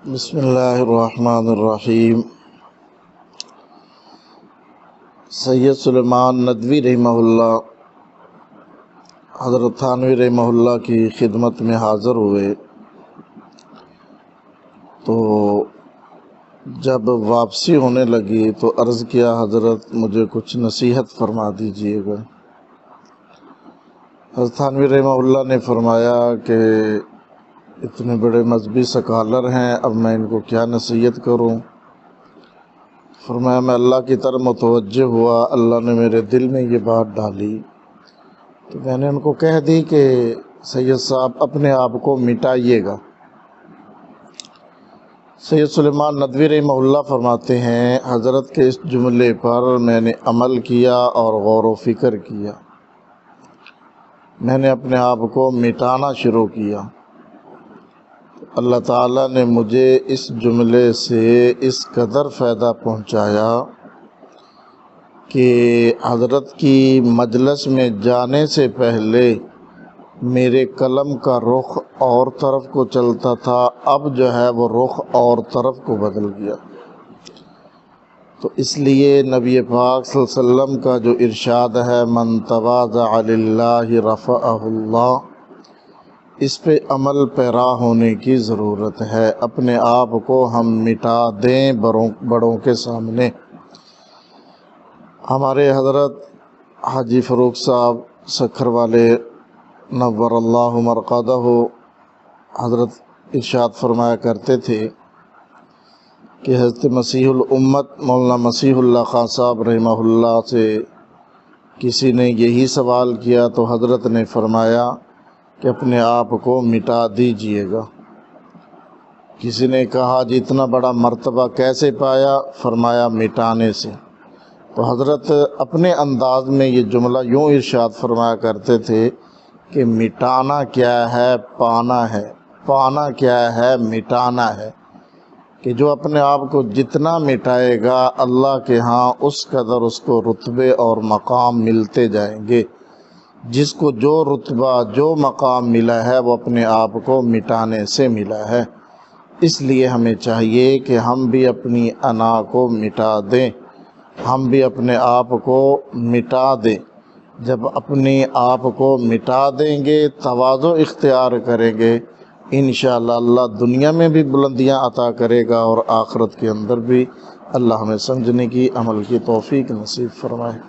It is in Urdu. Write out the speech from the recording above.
بسم اللہ الرحمن الرحیم۔ سید سلیمان ندوی رحمہ اللہ حضرت تھانوی رحمہ اللہ کی خدمت میں حاضر ہوئے تو جب واپسی ہونے لگی تو عرض کیا حضرت مجھے کچھ نصیحت فرما دیجئے گا۔ حضرت تھانوی رحمہ اللہ نے فرمایا کہ اتنے بڑے مذہبی سکالر ہیں، اب میں ان کو کیا نصیحت کروں۔ فرمایا میں اللہ کی طرف متوجہ ہوا، اللہ نے میرے دل میں یہ بات ڈالی تو میں نے ان کو کہہ دی کہ سید صاحب اپنے آپ کو مٹائیے گا۔ سید سلیمان ندوی رحمہ اللہ فرماتے ہیں حضرت کے اس جملے پر میں نے عمل کیا اور غور و فکر کیا، میں نے اپنے آپ کو مٹانا شروع کیا۔ اللہ تعالیٰ نے مجھے اس جملے سے اس قدر فائدہ پہنچایا کہ حضرت کی مجلس میں جانے سے پہلے میرے قلم کا رخ اور طرف کو چلتا تھا، اب جو ہے وہ رخ اور طرف کو بدل گیا۔ تو اس لیے نبی پاک صلی اللہ علیہ وسلم کا جو ارشاد ہے من تواضع للہ رفعہ اللہ، اس پہ عمل پیرا ہونے کی ضرورت ہے۔ اپنے آپ کو ہم مٹا دیں بڑوں کے سامنے۔ ہمارے حضرت حاجی فاروق صاحب سکھر والے نور اللہ مرقدہ حضرت ارشاد فرمایا کرتے تھے کہ حضرت مسیح الامت مولانا مسیح اللہ خان صاحب رحمہ اللہ سے کسی نے یہی سوال کیا تو حضرت نے فرمایا کہ اپنے آپ کو مٹا دیجئے گا۔ کسی نے کہا جی اتنا بڑا مرتبہ کیسے پایا؟ فرمایا مٹانے سے۔ تو حضرت اپنے انداز میں یہ جملہ یوں ارشاد فرمایا کرتے تھے کہ مٹانا کیا ہے پانا ہے، پانا کیا ہے مٹانا ہے، کہ جو اپنے آپ کو جتنا مٹائے گا اللہ کے ہاں اس قدر اس کو رتبے اور مقام ملتے جائیں گے۔ جس کو جو رتبہ جو مقام ملا ہے وہ اپنے آپ کو مٹانے سے ملا ہے۔ اس لیے ہمیں چاہیے کہ ہم بھی اپنی انا کو مٹا دیں، ہم بھی اپنے آپ کو مٹا دیں۔ جب اپنے آپ کو مٹا دیں گے، تواضع اختیار کریں گے، انشاءاللہ اللہ دنیا میں بھی بلندیاں عطا کرے گا اور آخرت کے اندر بھی۔ اللہ ہمیں سمجھنے کی، عمل کی توفیق نصیب فرمائے۔